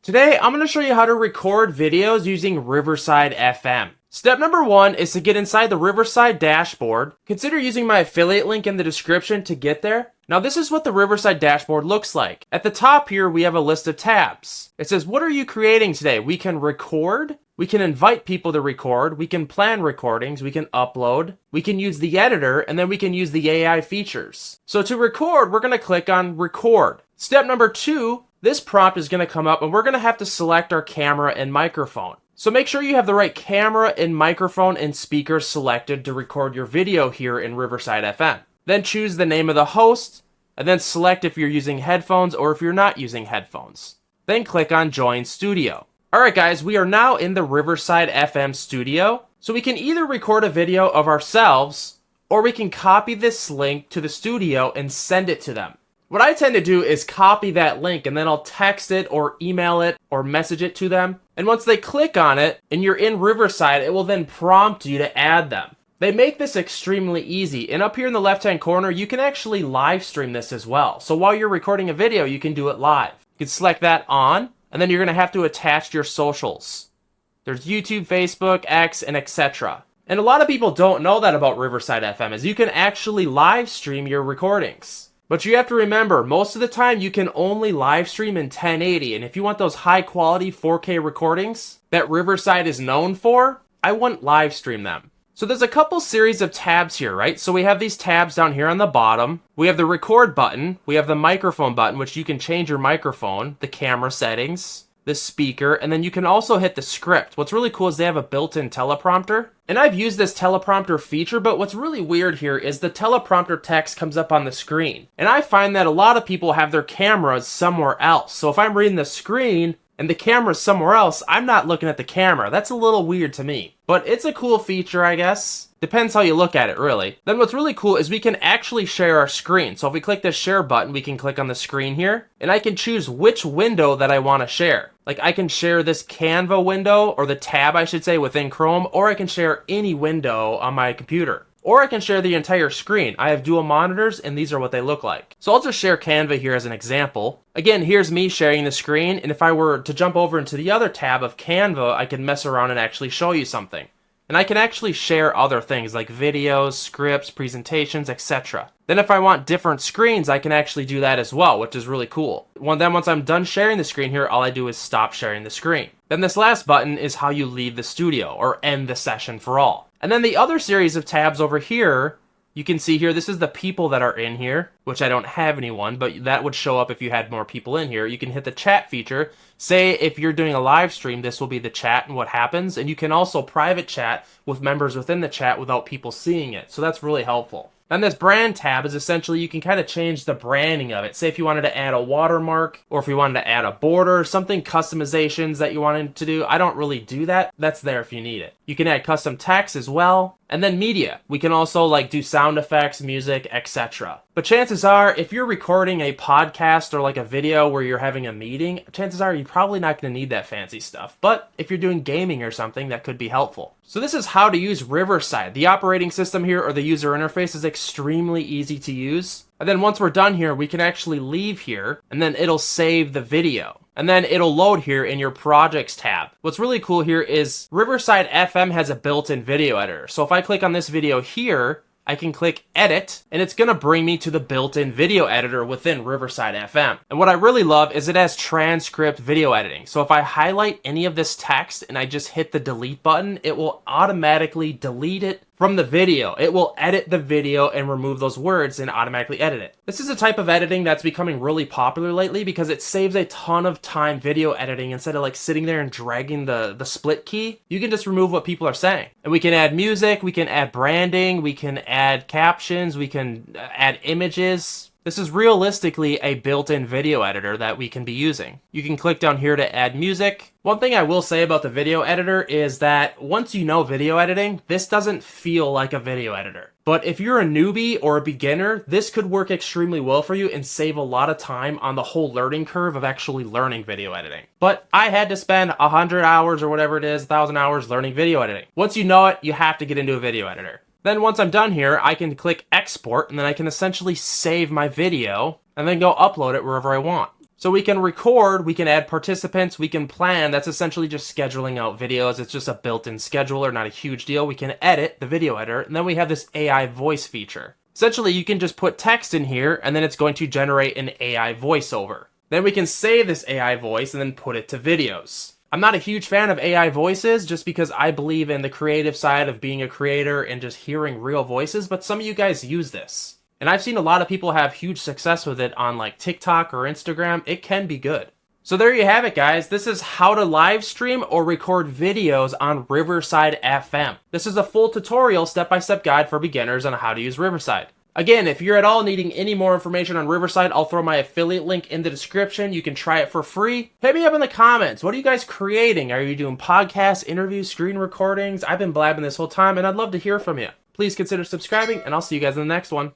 Today, I'm going to show you how to record videos using Riverside FM. Step number 1 is to get inside the Riverside dashboard. Consider using my affiliate link in the description to get there. Now this is what the Riverside dashboard looks like. At the top here, we have a list of tabs. It says, what are you creating today? We can record, we can invite people to record, we can plan recordings, we can upload, we can use the editor, and then we can use the AI features. So to record, we're going to click on record. Step number 2, this prompt is going to come up and we're going to have to select our camera and microphone. So make sure you have the right camera and microphone and speakers selected to record your video here in Riverside FM. Then choose the name of the host, and then select if you're using headphones or if you're not using headphones. Then click on Join Studio. Alright guys, we are now in the Riverside FM studio, so we can either record a video of ourselves, or we can copy this link to the studio and send it to them. What I tend to do is copy that link and then I'll text it or email it or message it to them. And once they click on it and you're in Riverside, it will then prompt you to add them. They make this extremely easy, and up here in the left hand corner you can actually live stream this as well. So while you're recording a video you can do it live. You can select that on, and then you're going to have to attach your socials. There's YouTube, Facebook, X, and etc. And a lot of people don't know that about Riverside FM, is you can actually live stream your recordings. But you have to remember, most of the time you can only live stream in 1080, and if you want those high quality 4K recordings that Riverside is known for, I wouldn't live stream them. So there's a couple series of tabs here, right? So we have these tabs down here on the bottom. We have the record button, we have the microphone button, which you can change your microphone, the camera settings, the speaker, and then you can also hit the script. What's really cool is they have a built-in teleprompter. And I've used this teleprompter feature, but what's really weird here is the teleprompter text comes up on the screen. And I find that a lot of people have their cameras somewhere else. So if I'm reading the screen and the camera's somewhere else, I'm not looking at the camera. That's a little weird to me. But it's a cool feature, I guess. Depends how you look at it, really. Then what's really cool is we can actually share our screen. So if we click the share button, we can click on the screen here, and I can choose which window that I want to share. Like I can share this Canva window, or the tab I should say, within Chrome, or I can share any window on my computer. Or I can share the entire screen. I have dual monitors, and these are what they look like. So I'll just share Canva here as an example. Again, here's me sharing the screen, and if I were to jump over into the other tab of Canva, I can mess around and actually show you something. And I can actually share other things like videos, scripts, presentations, etc. Then if I want different screens, I can actually do that as well, which is really cool. Then once I'm done sharing the screen here, all I do is stop sharing the screen. Then this last button is how you leave the studio or end the session for all. And then the other series of tabs over here, you can see here, this is the people that are in here, which I don't have anyone, but that would show up if you had more people in here. You can hit the chat feature. Say if you're doing a live stream, this will be the chat and what happens. And you can also private chat with members within the chat without people seeing it. So that's really helpful. And this brand tab is essentially, you can kind of change the branding of it. Say if you wanted to add a watermark, or if you wanted to add a border, something customizations that you wanted to do. I don't really do that. That's there if you need it. You can add custom text as well. And then media. We can also like do sound effects, music, etc. But chances are, if you're recording a podcast or like a video where you're having a meeting, chances are you're probably not going to need that fancy stuff. But if you're doing gaming or something, that could be helpful. So this is how to use Riverside. The operating system here, or the user interface, is extremely easy to use. And then once we're done here, we can actually leave here, and then it'll save the video. And then it'll load here in your projects tab. What's really cool here is Riverside FM has a built-in video editor. So if I click on this video here, I can click edit, and it's gonna bring me to the built-in video editor within Riverside FM. And what I really love is it has transcript video editing. So if I highlight any of this text and I just hit the delete button, it will automatically delete it from the video. It will edit the video and remove those words and automatically edit it. This is a type of editing that's becoming really popular lately because it saves a ton of time video editing. Instead of like sitting there and dragging the split key, you can just remove what people are saying. And we can add music, we can add branding, we can add captions, we can add images. This is realistically a built-in video editor that we can be using. You can click down here to add music. One thing I will say about the video editor is that once you know video editing, this doesn't feel like a video editor. But if you're a newbie or a beginner, this could work extremely well for you and save a lot of time on the whole learning curve of actually learning video editing. But I had to spend 100 hours or whatever it is, 1,000 hours learning video editing. Once you know it, you have to get into a video editor. Then once I'm done here, I can click export, and then I can essentially save my video and then go upload it wherever I want. So we can record, we can add participants, we can plan. That's essentially just scheduling out videos. It's just a built-in scheduler, not a huge deal. We can edit the video editor, and then we have this AI voice feature. Essentially, you can just put text in here, and then it's going to generate an AI voiceover. Then we can save this AI voice and then put it to videos. I'm not a huge fan of AI voices just because I believe in the creative side of being a creator and just hearing real voices, but some of you guys use this. And I've seen a lot of people have huge success with it on like TikTok or Instagram. It can be good. So there you have it, guys. This is how to live stream or record videos on Riverside FM. This is a full tutorial step-by-step guide for beginners on how to use Riverside. Again, if you're at all needing any more information on Riverside, I'll throw my affiliate link in the description. You can try it for free. Hit me up in the comments. What are you guys creating? Are you doing podcasts, interviews, screen recordings? I've been blabbing this whole time and I'd love to hear from you. Please consider subscribing and I'll see you guys in the next one.